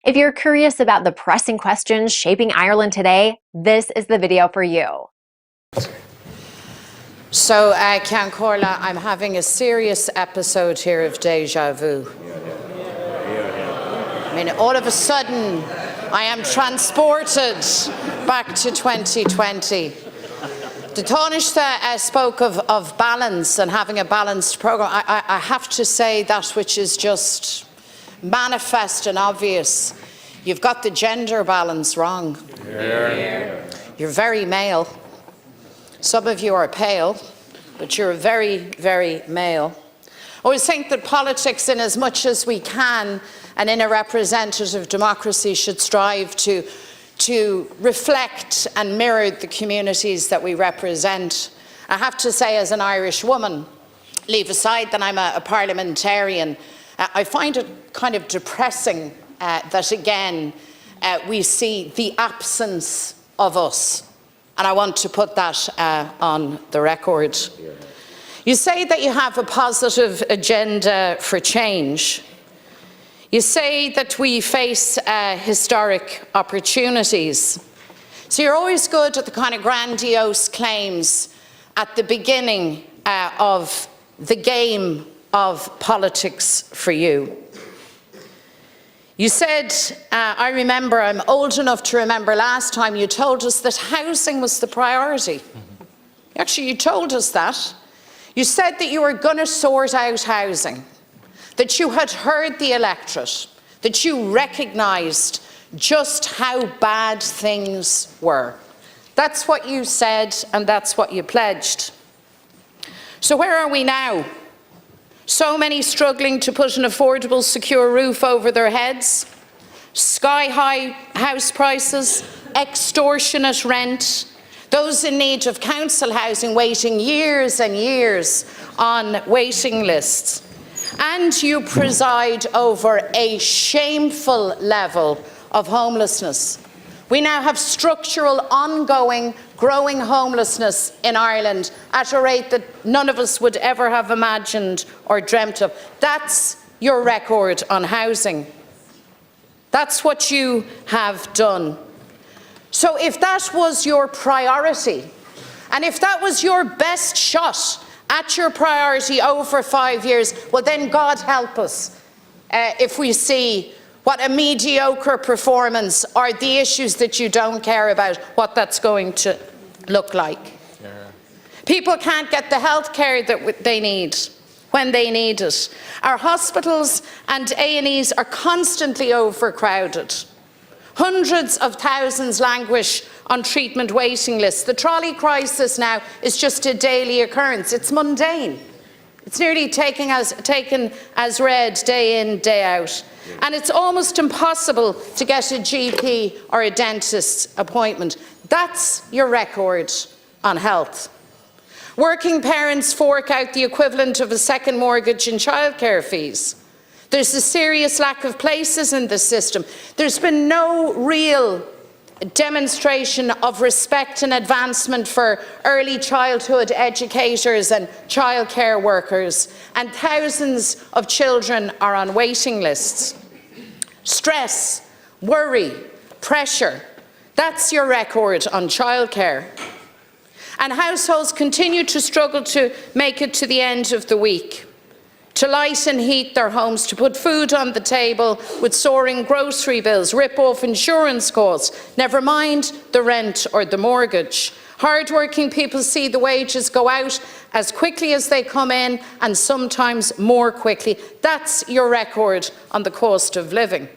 If you're curious about the pressing questions shaping Ireland today, this is the video for you. So, Ceann Comhairle, I'm having a serious episode here of déjà vu. I mean, all of a sudden, I am transported back to 2020. The Taoiseach spoke of balance and having a balanced programme. I have to say that which is just manifest and obvious. You've got the gender balance wrong. Yeah. You're very male. Some of you are pale, but you're very, very male. I always think that politics, in as much as we can, and in a representative democracy, should strive to reflect and mirror the communities that we represent. I have to say, as an Irish woman, leave aside that I'm a parliamentarian, I find it kind of depressing that again we see the absence of us. And I want to put that on the record. You say that you have a positive agenda for change. You say that we face historic opportunities. So you're always good at the kind of grandiose claims at the beginning of the game of politics for you. You said, I remember, I'm old enough to remember last time you told us that housing was the priority. Actually, you told us that. You said that you were going to sort out housing, that you had heard the electorate, that you recognised just how bad things were. That's what you said, and that's what you pledged. So where are we now? So many struggling to put an affordable, secure roof over their heads, sky-high house prices, extortionate rent, those in need of council housing waiting years and years on waiting lists. And you preside over a shameful level of homelessness. We now have structural, ongoing, growing homelessness in Ireland at a rate that none of us would ever have imagined or dreamt of. That's your record on housing. That's what you have done. So if that was your priority, and if that was your best shot at your priority over 5 years, well then God help us if we see what a mediocre performance or the issues that you don't care about, what that's going to look like. Yeah. People can't get the health care that they need when they need it. Our hospitals and A&Es are constantly overcrowded. Hundreds of thousands languish on treatment waiting lists. The trolley crisis now is just a daily occurrence. It's mundane. It's nearly taken as read day in, day out. And it's almost impossible to get a GP or a dentist's appointment. That's your record on health. Working parents fork out the equivalent of a second mortgage in childcare fees. There's a serious lack of places in the system. There's been no real demonstration of respect and advancement for early childhood educators and childcare workers, and thousands of children are on waiting lists. Stress, worry, pressure, that's your record on childcare. And households continue to struggle to make it to the end of the week, to light and heat their homes, to put food on the table with soaring grocery bills, rip-off insurance costs, never mind the rent or the mortgage. Hard-working people see the wages go out as quickly as they come in, and sometimes more quickly. That's your record on the cost of living.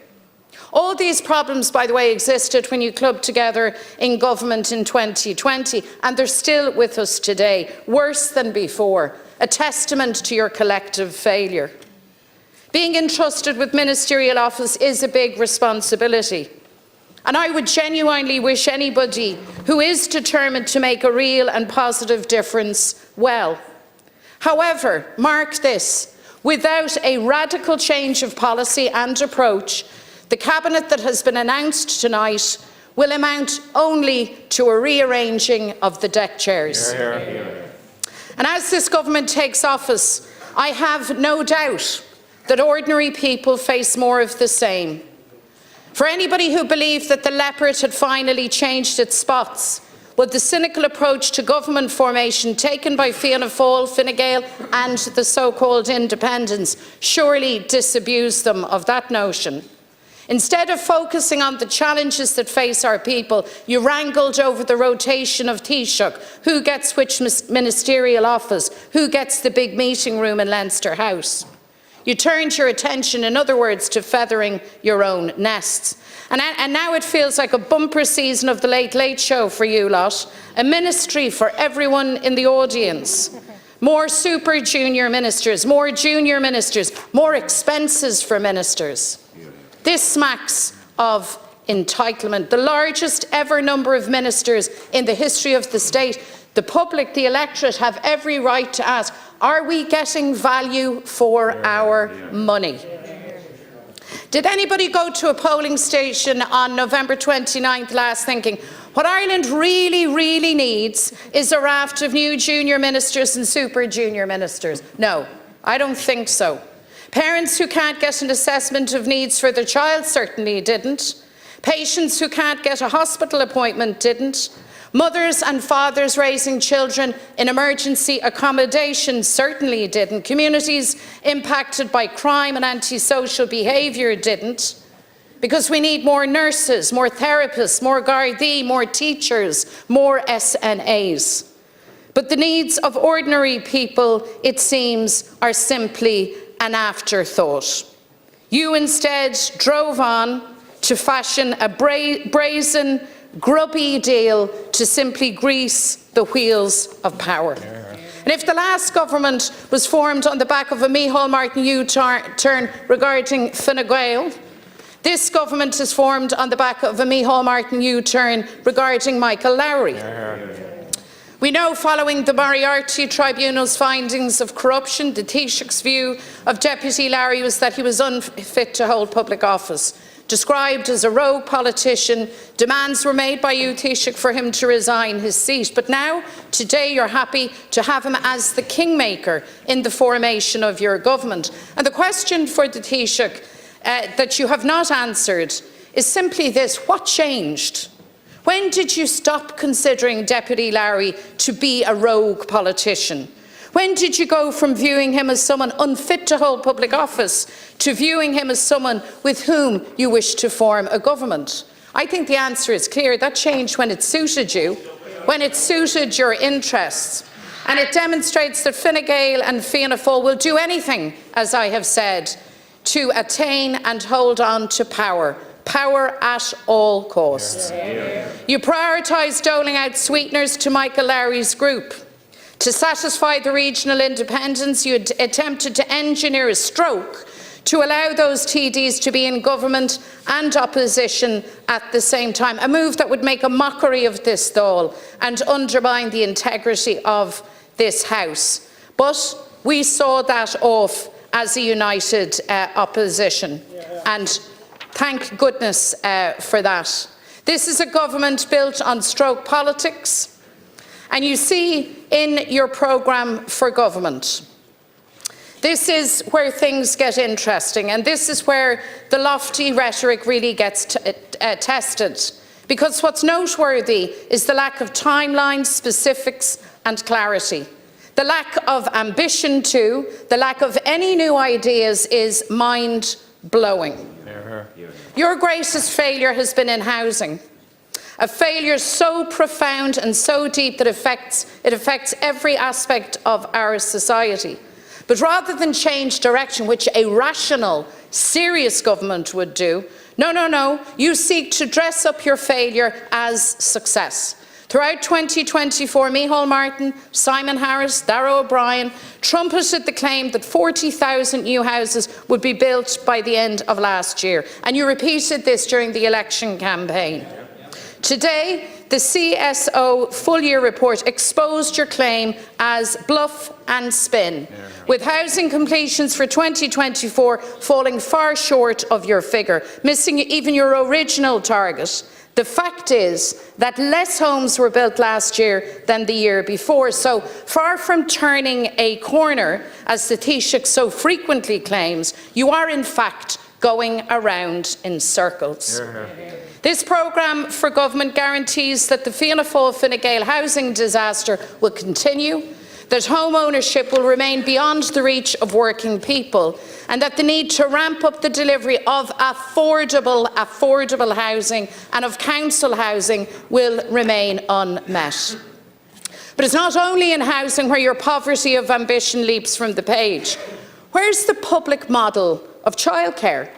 All these problems, by the way, existed when you clubbed together in government in 2020, and they're still with us today, worse than before. A testament to your collective failure. Being entrusted with ministerial office is a big responsibility. And I would genuinely wish anybody who is determined to make a real and positive difference well. However, mark this, without a radical change of policy and approach, the cabinet that has been announced tonight will amount only to a rearranging of the deck chairs. Hear, hear, hear. And as this government takes office, I have no doubt that ordinary people face more of the same. For anybody who believed that the leopard had finally changed its spots, well, the cynical approach to government formation taken by Fianna Fáil, Fine Gael and the so-called independents surely disabused them of that notion. Instead of focusing on the challenges that face our people, you wrangled over the rotation of Taoiseach, who gets which ministerial office, who gets the big meeting room in Leinster House. You turned your attention, in other words, to feathering your own nests. And now it feels like a bumper season of the Late Late Show for you lot, a ministry for everyone in the audience. More super junior ministers, more junior ministers, more expenses for ministers. This smacks of entitlement, the largest ever number of ministers in the history of the state. The public, the electorate, have every right to ask, are we getting value for our money? Did anybody go to a polling station on November 29th last thinking, what Ireland really, really needs is a raft of new junior ministers and super junior ministers? No, I don't think so. Parents who can't get an assessment of needs for their child certainly didn't. Patients who can't get a hospital appointment didn't. Mothers and fathers raising children in emergency accommodation certainly didn't. Communities impacted by crime and antisocial behaviour didn't. Because we need more nurses, more therapists, more Gardaí, more teachers, more SNAs. But the needs of ordinary people, it seems, are simply an afterthought. You instead drove on to fashion a brazen, grubby deal to simply grease the wheels of power. And if the last government was formed on the back of a Micheál Martin U-turn regarding Fine Gael, this government is formed on the back of a Micheál Martin U-turn regarding Michael Lowry. We know, following the Moriarty Tribunal's findings of corruption, the Taoiseach's view of Deputy Lowry was that he was unfit to hold public office. Described as a rogue politician, demands were made by you, Taoiseach, for him to resign his seat. But now, today, you're happy to have him as the kingmaker in the formation of your government. And the question for the Taoiseach that you have not answered is simply this: what changed? When did you stop considering Deputy Lowry to be a rogue politician? When did you go from viewing him as someone unfit to hold public office to viewing him as someone with whom you wish to form a government? I think the answer is clear. That changed when it suited you, when it suited your interests. And it demonstrates that Fine Gael and Fianna Fáil will do anything, as I have said, to attain and hold on to power. Power at all costs. You prioritised doling out sweeteners to Michael Lowry's group. To satisfy the regional independents, you attempted to engineer a stroke to allow those TDs to be in government and opposition at the same time, a move that would make a mockery of this Dáil and undermine the integrity of this House. But we saw that off as a united opposition, and thank goodness for that. This is a government built on stroke politics, and you see in your programme for government, this is where things get interesting, and this is where the lofty rhetoric really gets tested. Because what's noteworthy is the lack of timelines, specifics and clarity. The lack of ambition too, the lack of any new ideas is mind-blowing. Your greatest failure has been in housing. A failure so profound and so deep that it affects every aspect of our society. But rather than change direction, which a rational, serious government would do, no, you seek to dress up your failure as success. Throughout 2024, Micheál Martin, Simon Harris, Darragh O'Brien trumpeted the claim that 40,000 new houses would be built by the end of last year. And you repeated this during the election campaign. Today, the CSO full-year report exposed your claim as bluff and spin, with housing completions for 2024 falling far short of your figure, missing even your original target. The fact is that less homes were built last year than the year before. So far from turning a corner, as the Taoiseach so frequently claims, you are in fact going around in circles. This programme for government guarantees that the Fianna Fáil Fine Gael housing disaster will continue, that home ownership will remain beyond the reach of working people, and that the need to ramp up the delivery of affordable housing and of council housing will remain unmet. But it's not only in housing where your poverty of ambition leaps from the page. Where's the public model of childcare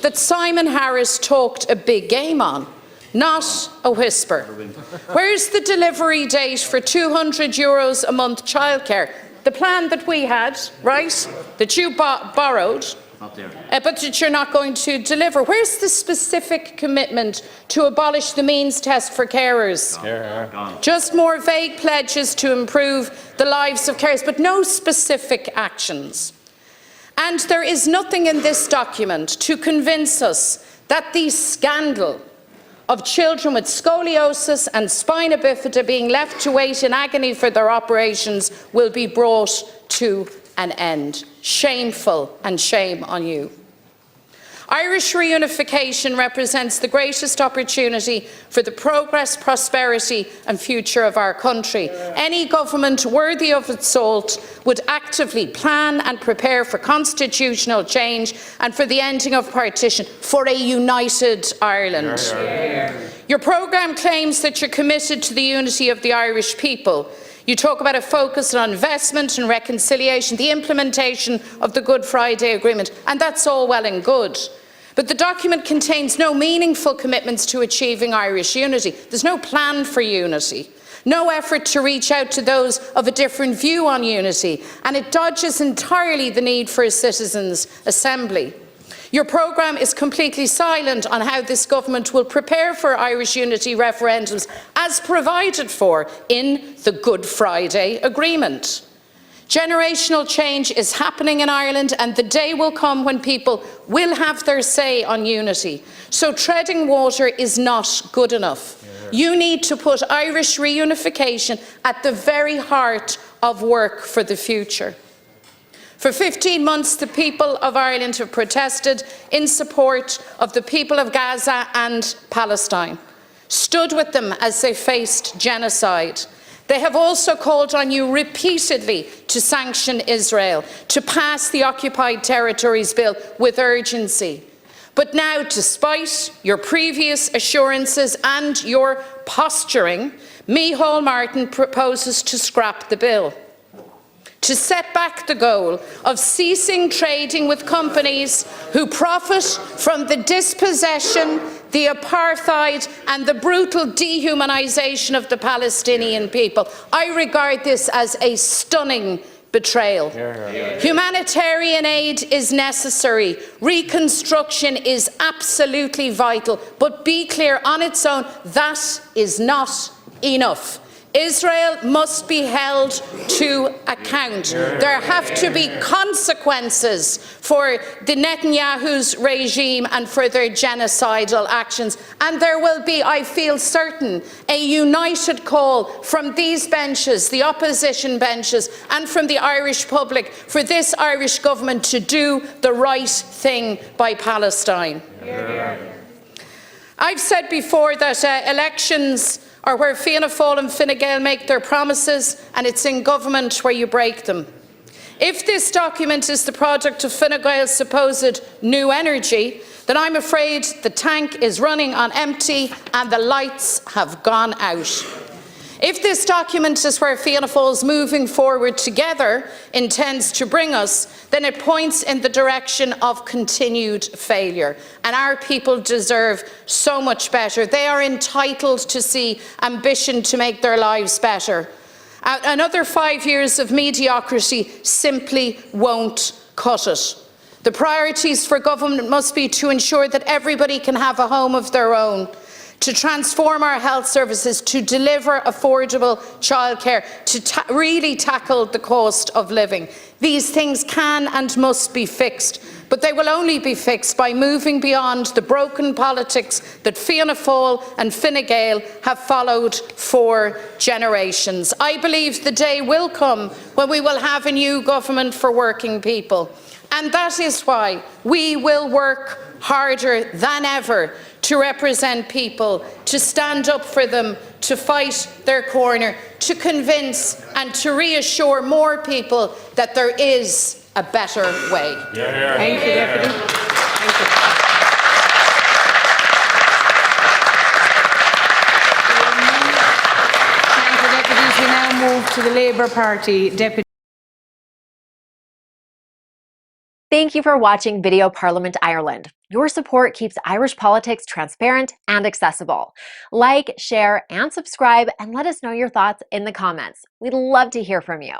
that Simon Harris talked a big game on? Not a whisper. Where's the delivery date for €200 a month childcare? The plan that we had, right, that you borrowed, but that you're not going to deliver. Where's the specific commitment to abolish the means test for carers? Just more vague pledges to improve the lives of carers, but no specific actions. And there is nothing in this document to convince us that the scandal of children with scoliosis and spina bifida being left to wait in agony for their operations will be brought to an end. Shameful, and shame on you. Irish reunification represents the greatest opportunity for the progress, prosperity and future of our country. Any government worthy of its salt would actively plan and prepare for constitutional change and for the ending of partition, for a united Ireland. Your programme claims that you're committed to the unity of the Irish people. You talk about a focus on investment and reconciliation, the implementation of the Good Friday Agreement, and that's all well and good. But the document contains no meaningful commitments to achieving Irish unity. There's no plan for unity, no effort to reach out to those of a different view on unity, and it dodges entirely the need for a citizens' assembly. Your programme is completely silent on how this government will prepare for Irish unity referendums as provided for in the Good Friday Agreement. Generational change is happening in Ireland, and the day will come when people will have their say on unity. So treading water is not good enough. You need to put Irish reunification at the very heart of work for the future. For 15 months, the people of Ireland have protested in support of the people of Gaza and Palestine, stood with them as they faced genocide. They have also called on you repeatedly to sanction Israel, to pass the Occupied Territories Bill with urgency. But now, despite your previous assurances and your posturing, Micheál Martin proposes to scrap the bill, to set back the goal of ceasing trading with companies who profit from the dispossession, the apartheid and the brutal dehumanisation of the Palestinian people. I regard this as a stunning betrayal. Humanitarian aid is necessary. Reconstruction is absolutely vital. But be clear, on its own, that is not enough. Israel must be held to account. There have to be consequences for the Netanyahu's regime and for their genocidal actions. And there will be, I feel certain, a united call from these benches, the opposition benches, and from the Irish public for this Irish government to do the right thing by Palestine. I've said before that elections are where Fianna Fáil and Fine Gael make their promises, and it's in government where you break them. If this document is the product of Fine Gael's supposed new energy, then I'm afraid the tank is running on empty and the lights have gone out. If this document is where Fianna Fáil's moving forward together intends to bring us, then it points in the direction of continued failure. And our people deserve so much better. They are entitled to see ambition to make their lives better. Another 5 years of mediocrity simply won't cut it. The priorities for government must be to ensure that everybody can have a home of their own, to transform our health services, to deliver affordable childcare, to really tackle the cost of living. These things can and must be fixed, but they will only be fixed by moving beyond the broken politics that Fianna Fáil and Fine Gael have followed for generations. I believe the day will come when we will have a new government for working people. And that is why we will work harder than ever to represent people, to stand up for them, to fight their corner, to convince and to reassure more people that there is a better way. Yeah. Thank you, Deputy. Thank you. Thank you, Deputies. We now move to the Labour Party. Deputy. Thank you for watching Video Parliament Ireland. Your support keeps Irish politics transparent and accessible. Like, share, and subscribe, and let us know your thoughts in the comments. We'd love to hear from you.